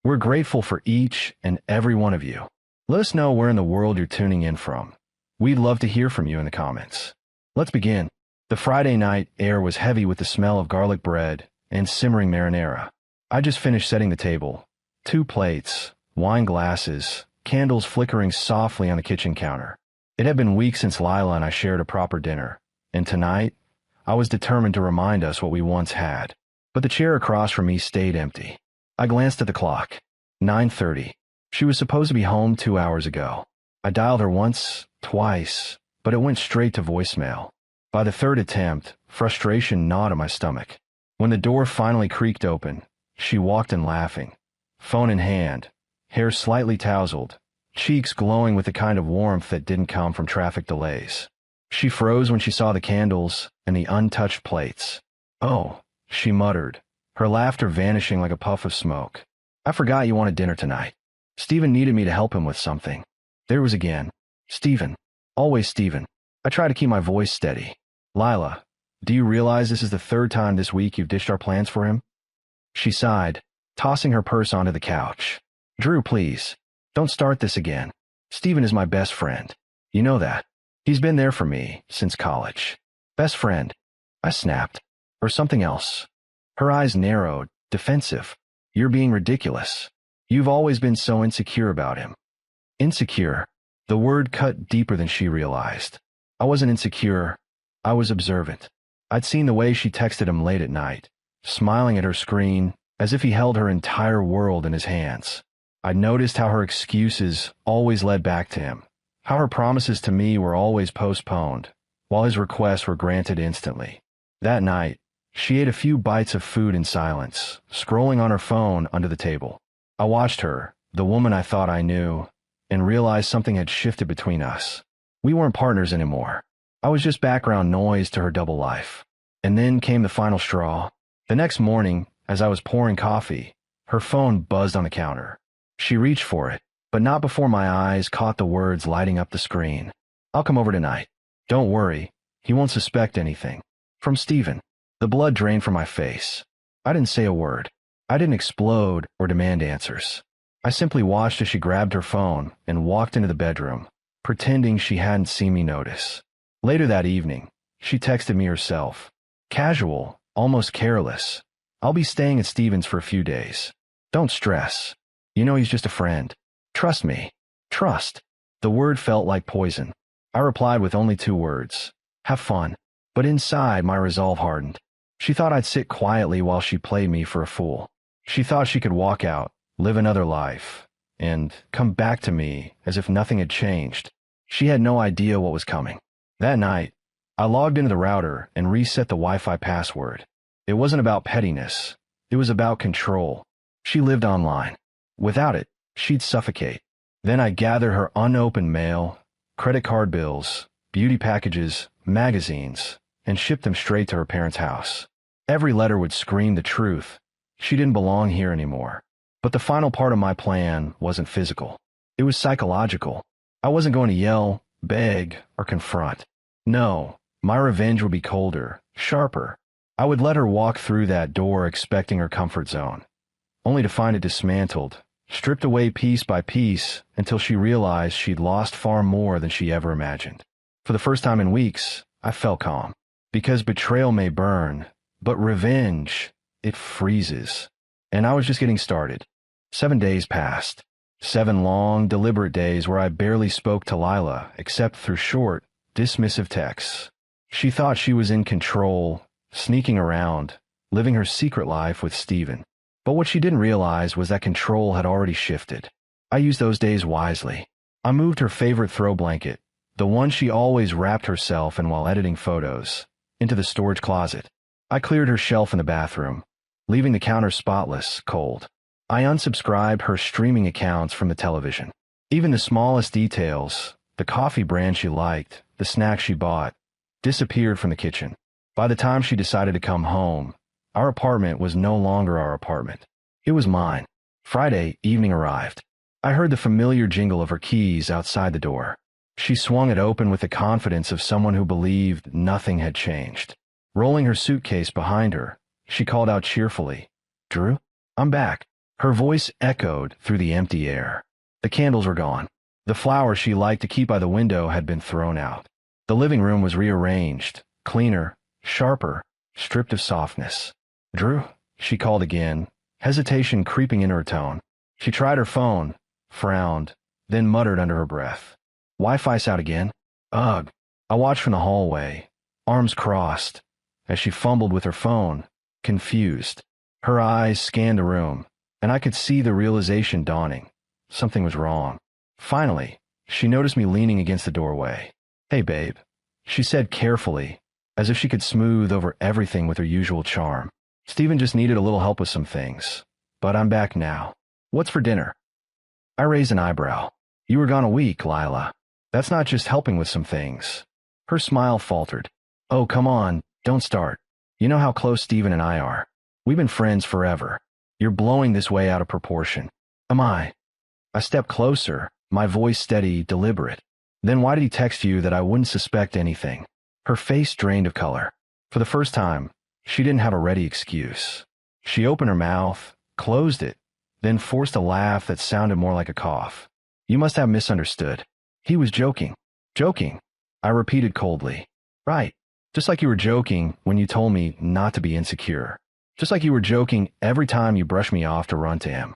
We're grateful for each and every one of you. Let us know where in the world you're tuning in from. We'd love to hear from you in the comments. Let's begin. The Friday night air was heavy with the smell of garlic bread and simmering marinara. I just finished setting the table. 2 plates, wine glasses, candles flickering softly on the kitchen counter. It had been weeks since Lila and I shared a proper dinner, and tonight, I was determined to remind us what we once had. But the chair across from me stayed empty. I glanced at the clock. 9:30. She was supposed to be home 2 hours ago. I dialed her once, twice, but it went straight to voicemail. By the third attempt, frustration gnawed at my stomach. When the door finally creaked open, she walked in laughing, phone in hand, hair slightly tousled, cheeks glowing with the kind of warmth that didn't come from traffic delays. She froze when she saw the candles and the untouched plates. "Oh," she muttered, her laughter vanishing like a puff of smoke. "I forgot you wanted dinner tonight. Stephen needed me to help him with something." There was again. Stephen. Always Stephen. I try to keep my voice steady. "Lila, do you realize this is the 3rd time this week you've ditched our plans for him?" She sighed, tossing her purse onto the couch. "Drew, please, don't start this again. Stephen is my best friend. You know that. He's been there for me since college." "Best friend," I snapped. "Or something else." Her eyes narrowed, defensive. "You're being ridiculous. You've always been so insecure about him." Insecure. The word cut deeper than she realized. I wasn't insecure. I was observant. I'd seen the way she texted him late at night, smiling at her screen as if he held her entire world in his hands. I'd noticed how her excuses always led back to him, how her promises to me were always postponed, while his requests were granted instantly. That night, she ate a few bites of food in silence, scrolling on her phone under the table. I watched her, the woman I thought I knew, and realized something had shifted between us. We weren't partners anymore. I was just background noise to her double life. And then came the final straw. The next morning, as I was pouring coffee, her phone buzzed on the counter. She reached for it, but not before my eyes caught the words lighting up the screen. "I'll come over tonight. Don't worry, he won't suspect anything." From Stephen. The blood drained from my face. I didn't say a word. I didn't explode or demand answers. I simply watched as she grabbed her phone and walked into the bedroom, pretending she hadn't seen me notice. Later that evening, she texted me herself. Casual, almost careless. "I'll be staying at Stephen's for a few days. Don't stress. You know he's just a friend. Trust me." Trust. The word felt like poison. I replied with only 2 words. "Have fun." But inside, my resolve hardened. She thought I'd sit quietly while she played me for a fool. She thought she could walk out, live another life, and come back to me as if nothing had changed. She had no idea what was coming. That night, I logged into the router and reset the Wi-Fi password. It wasn't about pettiness. It was about control. She lived online. Without it, she'd suffocate. Then I gathered her unopened mail, credit card bills, beauty packages, magazines, and shipped them straight to her parents' house. Every letter would scream the truth. She didn't belong here anymore. But the final part of my plan wasn't physical. It was psychological. I wasn't going to yell, beg, or confront. No, my revenge would be colder, sharper. I would let her walk through that door expecting her comfort zone, only to find it dismantled, stripped away piece by piece until she realized she'd lost far more than she ever imagined. For the first time in weeks, I felt calm. Because betrayal may burn, but revenge, it freezes. And I was just getting started. 7 days passed. 7 long, deliberate days where I barely spoke to Lila except through short, dismissive texts. She thought she was in control, sneaking around, living her secret life with Stephen. But what she didn't realize was that control had already shifted. I used those days wisely. I moved her favorite throw blanket, the one she always wrapped herself in while editing photos, into the storage closet. I cleared her shelf in the bathroom, leaving the counter spotless, cold. I unsubscribed her streaming accounts from the television. Even the smallest details, the coffee brand she liked, the snacks she bought, disappeared from the kitchen. By the time she decided to come home, our apartment was no longer our apartment. It was mine. Friday evening arrived. I heard the familiar jingle of her keys outside the door. She swung it open with the confidence of someone who believed nothing had changed. Rolling her suitcase behind her, she called out cheerfully, "Drew, I'm back." Her voice echoed through the empty air. The candles were gone. The flowers she liked to keep by the window had been thrown out. The living room was rearranged, cleaner, sharper, stripped of softness. Drew, she called again, hesitation creeping into her tone. She tried her phone, frowned, then muttered under her breath. Wi-Fi's out again? Ugh. I watched from the hallway, arms crossed, as she fumbled with her phone, confused. Her eyes scanned the room, and I could see the realization dawning. Something was wrong. Finally, she noticed me leaning against the doorway. Hey, babe, she said carefully, as if she could smooth over everything with her usual charm. Stephen just needed a little help with some things, but I'm back now. What's for dinner? I raised an eyebrow. You were gone a week, Lila. That's not just helping with some things. Her smile faltered. Oh, come on, don't start. You know how close Stephen and I are. We've been friends forever. You're blowing this way out of proportion. Am I? I stepped closer, my voice steady, deliberate. Then why did he text you that I wouldn't suspect anything? Her face drained of color. For the first time, she didn't have a ready excuse. She opened her mouth, closed it, then forced a laugh that sounded more like a cough. You must have misunderstood. He was joking. Joking, I repeated coldly. Right. Just like you were joking when you told me not to be insecure. Just like you were joking every time you brushed me off to run to him.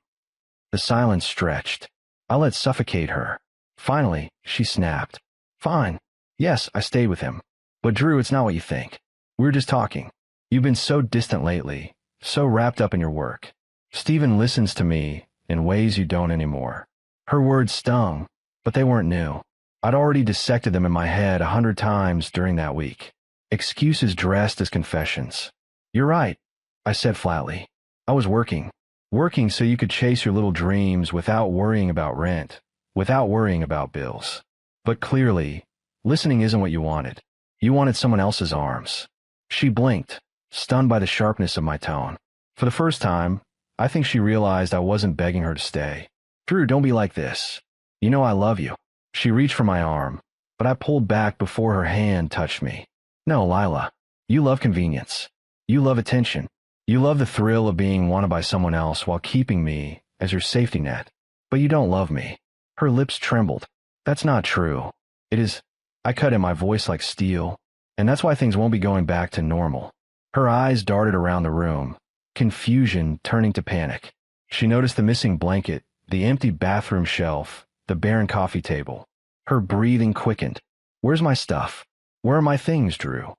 The silence stretched. I let suffocate her. Finally, she snapped. Fine. Yes, I stayed with him. But Drew, it's not what you think. We were just talking. You've been so distant lately, so wrapped up in your work. Stephen listens to me in ways you don't anymore. Her words stung, but they weren't new. I'd already dissected them in my head 100 times during that week. Excuses dressed as confessions. You're right, I said flatly. I was working. Working so you could chase your little dreams without worrying about rent, without worrying about bills. But clearly, listening isn't what you wanted. You wanted someone else's arms. She blinked, stunned by the sharpness of my tone. For the first time, I think she realized I wasn't begging her to stay. Drew, don't be like this. You know I love you. She reached for my arm, but I pulled back before her hand touched me. No, Lila. You love convenience. You love attention. You love the thrill of being wanted by someone else while keeping me as your safety net. But you don't love me. Her lips trembled. That's not true. It is. I cut in, my voice like steel. And that's why things won't be going back to normal. Her eyes darted around the room, confusion turning to panic. She noticed the missing blanket, the empty bathroom shelf, the barren coffee table. Her breathing quickened. Where's my stuff? Where are my things, Drew?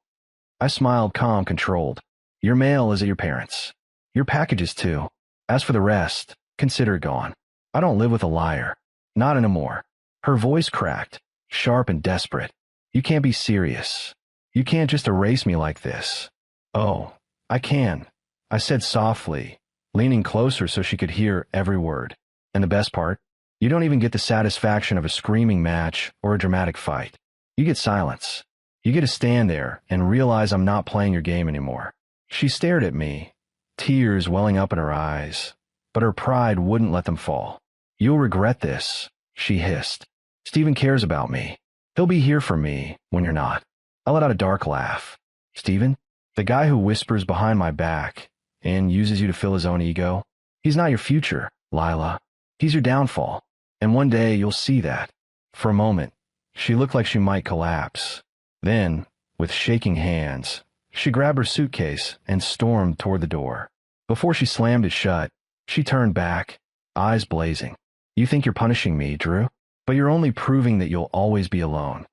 I smiled, calm, controlled. Your mail is at your parents'. Your packages, too. As for the rest, consider it gone. I don't live with a liar. Not anymore. Her voice cracked, sharp and desperate. You can't be serious. You can't just erase me like this. Oh, I can, I said softly, leaning closer so she could hear every word. And the best part? You don't even get the satisfaction of a screaming match or a dramatic fight. You get silence. You get to stand there and realize I'm not playing your game anymore. She stared at me, tears welling up in her eyes, but her pride wouldn't let them fall. You'll regret this, she hissed. Stephen cares about me. He'll be here for me when you're not. I let out a dark laugh. Stephen? The guy who whispers behind my back and uses you to fill his own ego? He's not your future, Lila. He's your downfall. And one day you'll see that. For a moment, she looked like she might collapse. Then, with shaking hands, she grabbed her suitcase and stormed toward the door. Before she slammed it shut, she turned back, eyes blazing. You think you're punishing me, Drew? But you're only proving that you'll always be alone.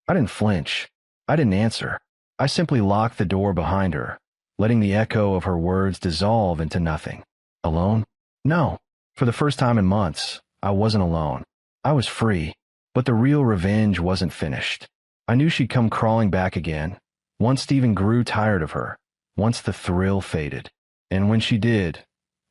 I didn't flinch. I didn't answer. I simply locked the door behind her, letting the echo of her words dissolve into nothing. Alone? No. For the first time in months, I wasn't alone. I was free. But the real revenge wasn't finished. I knew she'd come crawling back again, once Stephen grew tired of her, once the thrill faded. And when she did,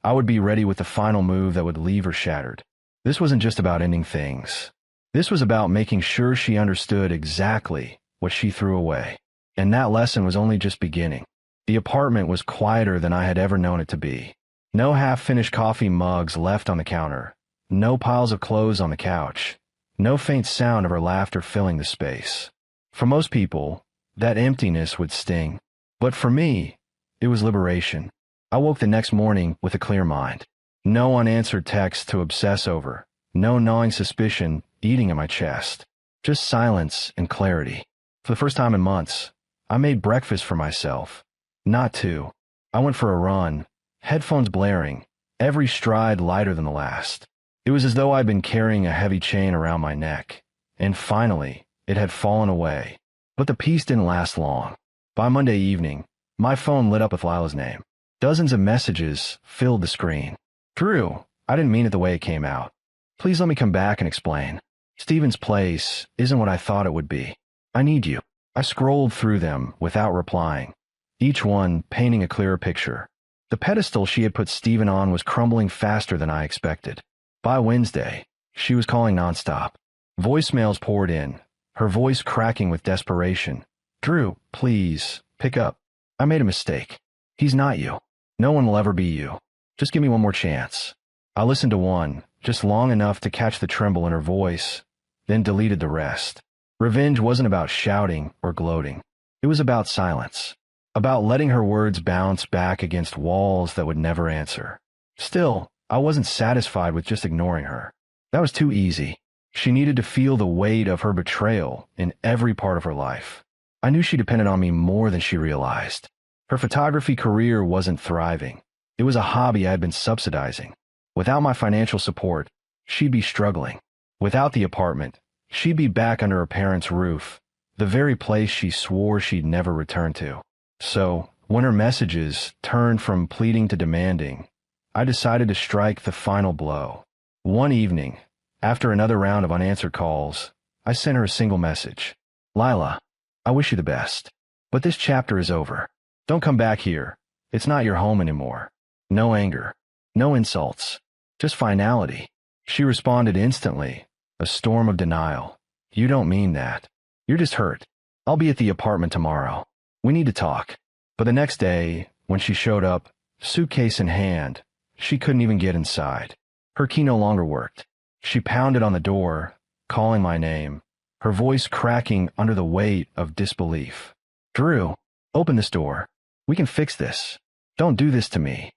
I would be ready with the final move that would leave her shattered. This wasn't just about ending things. This was about making sure she understood exactly what she threw away. And that lesson was only just beginning. The apartment was quieter than I had ever known it to be. No half-finished coffee mugs left on the counter. No piles of clothes on the couch. No faint sound of her laughter filling the space. For most people, that emptiness would sting. But for me, it was liberation. I woke the next morning with a clear mind. No unanswered texts to obsess over. No gnawing suspicion eating at my chest. Just silence and clarity. For the first time in months, I made breakfast for myself. Not two. I went for a run, headphones blaring, every stride lighter than the last. It was as though I'd been carrying a heavy chain around my neck. And finally, it had fallen away. But the peace didn't last long. By Monday evening, my phone lit up with Lila's name. Dozens of messages filled the screen. Drew, I didn't mean it the way it came out. Please let me come back and explain. Stephen's place isn't what I thought it would be. I need you. I scrolled through them without replying, each one painting a clearer picture. The pedestal she had put Stephen on was crumbling faster than I expected. By Wednesday, she was calling nonstop. Voicemails poured in, her voice cracking with desperation. Drew, please, pick up. I made a mistake. He's not you. No one will ever be you. Just give me one more chance. I listened to one, just long enough to catch the tremble in her voice, then deleted the rest. Revenge wasn't about shouting or gloating. It was about silence. About letting her words bounce back against walls that would never answer. Still, I wasn't satisfied with just ignoring her. That was too easy. She needed to feel the weight of her betrayal in every part of her life. I knew she depended on me more than she realized. Her photography career wasn't thriving. It was a hobby I had been subsidizing. Without my financial support, she'd be struggling. Without the apartment, she'd be back under her parents' roof, the very place she swore she'd never return to. So, when her messages turned from pleading to demanding, I decided to strike the final blow. One evening, after another round of unanswered calls, I sent her a single message. Lila, I wish you the best. But this chapter is over. Don't come back here. It's not your home anymore. No anger. No insults. Just finality. She responded instantly, a storm of denial. You don't mean that. You're just hurt. I'll be at the apartment tomorrow. We need to talk. But the next day, when she showed up, suitcase in hand, she couldn't even get inside. Her key no longer worked. She pounded on the door, calling my name, her voice cracking under the weight of disbelief. Drew, open this door. We can fix this. Don't do this to me.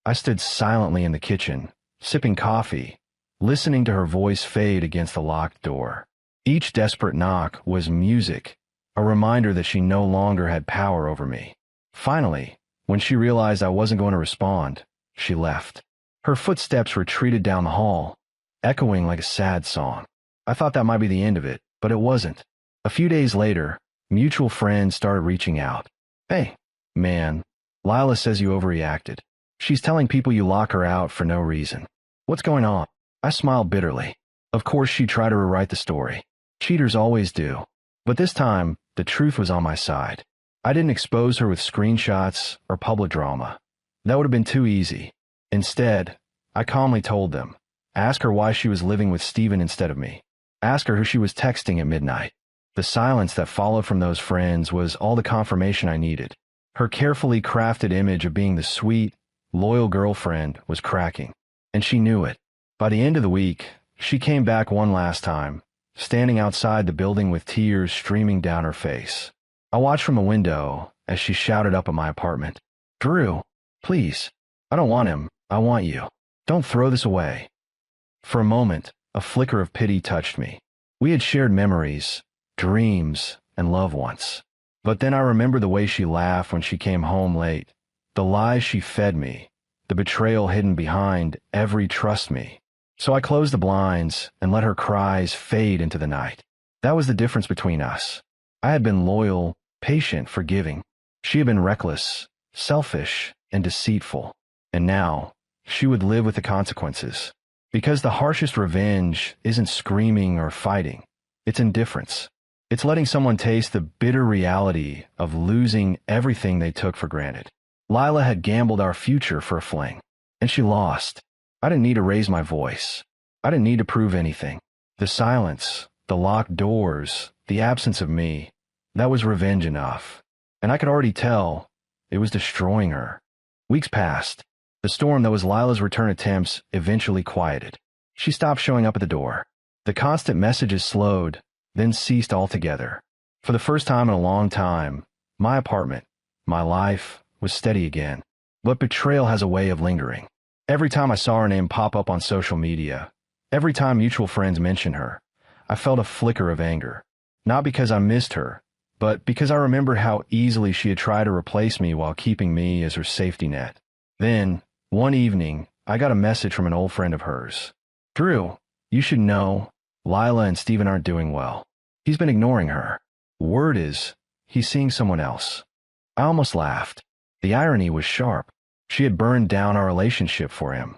I stood silently in the kitchen, sipping coffee, listening to her voice fade against the locked door. Each desperate knock was music, a reminder that she no longer had power over me. Finally, when she realized I wasn't going to respond, she left. Her footsteps retreated down the hall, echoing like a sad song. I thought that might be the end of it, but it wasn't. A few days later, mutual friends started reaching out. Hey, man, Lila says you overreacted. She's telling people you lock her out for no reason. What's going on? I smiled bitterly. Of course she tried to rewrite the story. Cheaters always do. But this time, the truth was on my side. I didn't expose her with screenshots or public drama. That would have been too easy. Instead, I calmly told them. Ask her why she was living with Stephen instead of me. Ask her who she was texting at midnight. The silence that followed from those friends was all the confirmation I needed. Her carefully crafted image of being the sweet, loyal girlfriend was cracking, and she knew it. By the end of the week, she came back one last time, standing outside the building with tears streaming down her face. I watched from a window as she shouted up at my apartment. Drew, please. I don't want him. I want you. Don't throw this away. For a moment, a flicker of pity touched me. We had shared memories, dreams, and love once. But then I remembered the way she laughed when she came home late, the lies she fed me, the betrayal hidden behind every trust me. So I closed the blinds and let her cries fade into the night. That was the difference between us. I had been loyal, patient, forgiving. She had been reckless, selfish, and deceitful. And now, she would live with the consequences. Because the harshest revenge isn't screaming or fighting. It's indifference. It's letting someone taste the bitter reality of losing everything they took for granted. Lila had gambled our future for a fling, and she lost. I didn't need to raise my voice. I didn't need to prove anything. The silence, the locked doors, the absence of me, that was revenge enough. And I could already tell it was destroying her. Weeks passed. The storm that was Lila's return attempts eventually quieted. She stopped showing up at the door. The constant messages slowed, then ceased altogether. For the first time in a long time, my apartment, my life, was steady again. But betrayal has a way of lingering. Every time I saw her name pop up on social media, every time mutual friends mentioned her, I felt a flicker of anger. Not because I missed her, but because I remembered how easily she had tried to replace me while keeping me as her safety net. Then, one evening, I got a message from an old friend of hers. "Drew, you should know, Lila and Steven aren't doing well. He's been ignoring her. Word is, he's seeing someone else." I almost laughed. The irony was sharp. She had burned down our relationship for him,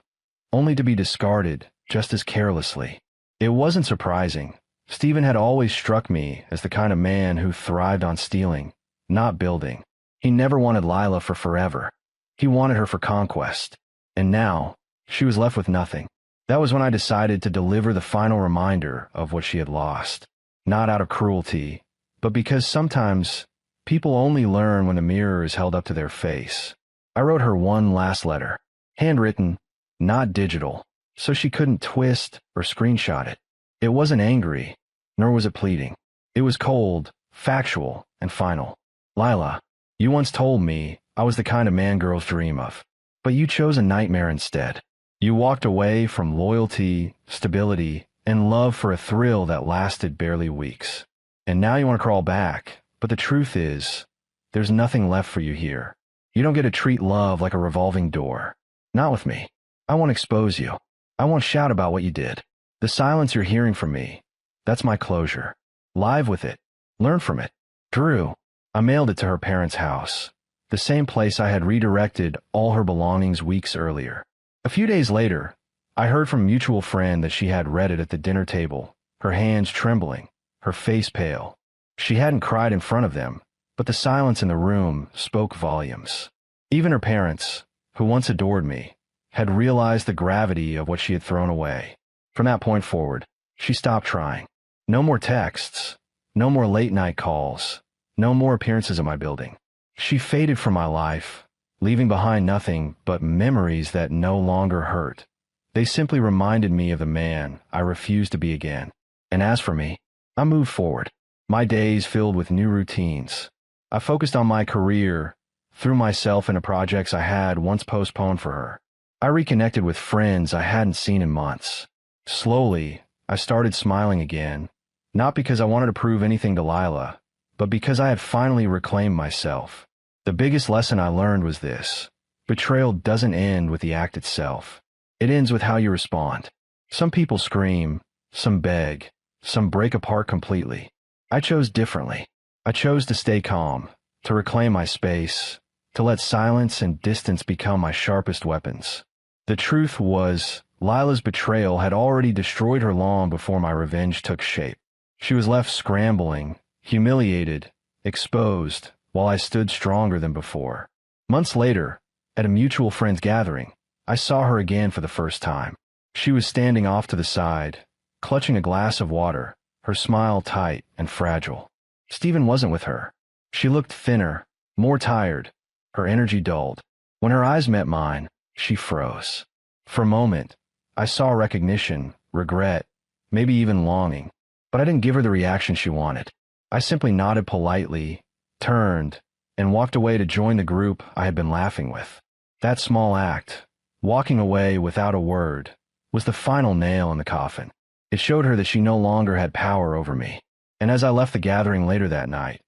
only to be discarded just as carelessly. It wasn't surprising. Steven had always struck me as the kind of man who thrived on stealing, not building. He never wanted Lila for forever. He wanted her for conquest. And now, she was left with nothing. That was when I decided to deliver the final reminder of what she had lost. Not out of cruelty, but because sometimes people only learn when the mirror is held up to their face. I wrote her one last letter, handwritten, not digital, so she couldn't twist or screenshot it. It wasn't angry, nor was it pleading. It was cold, factual, and final. "Lila, you once told me I was the kind of man girls dream of, but you chose a nightmare instead. You walked away from loyalty, stability, and love for a thrill that lasted barely weeks. And now you want to crawl back, but the truth is, there's nothing left for you here. You don't get to treat love like a revolving door. Not with me. I won't expose you. I won't shout about what you did. The silence you're hearing from me, that's my closure. Live with it. Learn from it. Drew." I mailed it to her parents' house, the same place I had redirected all her belongings weeks earlier. A few days later, I heard from a mutual friend that she had read it at the dinner table, her hands trembling, her face pale. She hadn't cried in front of them, but the silence in the room spoke volumes. Even her parents, who once adored me, had realized the gravity of what she had thrown away. From that point forward, she stopped trying. No more texts, no more late-night calls, no more appearances in my building. She faded from my life, leaving behind nothing but memories that no longer hurt. They simply reminded me of the man I refused to be again. And as for me, I moved forward, my days filled with new routines. I focused on my career, threw myself into projects I had once postponed for her. I reconnected with friends I hadn't seen in months. Slowly, I started smiling again, not because I wanted to prove anything to Lila, but because I had finally reclaimed myself. The biggest lesson I learned was this: betrayal doesn't end with the act itself. It ends with how you respond. Some people scream, some beg, some break apart completely. I chose differently. I chose to stay calm, to reclaim my space, to let silence and distance become my sharpest weapons. The truth was, Lila's betrayal had already destroyed her long before my revenge took shape. She was left scrambling, humiliated, exposed, while I stood stronger than before. Months later, at a mutual friend's gathering, I saw her again for the first time. She was standing off to the side, clutching a glass of water, her smile tight and fragile. Steven wasn't with her. She looked thinner, more tired, her energy dulled. When her eyes met mine, she froze. For a moment, I saw recognition, regret, maybe even longing, but I didn't give her the reaction she wanted. I simply nodded politely, turned, and walked away to join the group I had been laughing with. That small act, walking away without a word, was the final nail in the coffin. It showed her that she no longer had power over me. And as I left the gathering later that night,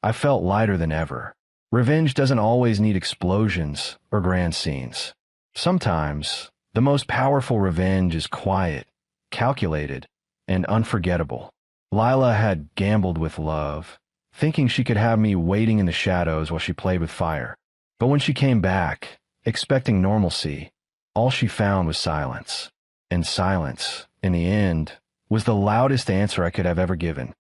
I felt lighter than ever. Revenge doesn't always need explosions or grand scenes. Sometimes, the most powerful revenge is quiet, calculated, and unforgettable. Lila had gambled with love, thinking she could have me waiting in the shadows while she played with fire. But when she came back, expecting normalcy, all she found was silence. And silence, in the end, was the loudest answer I could have ever given.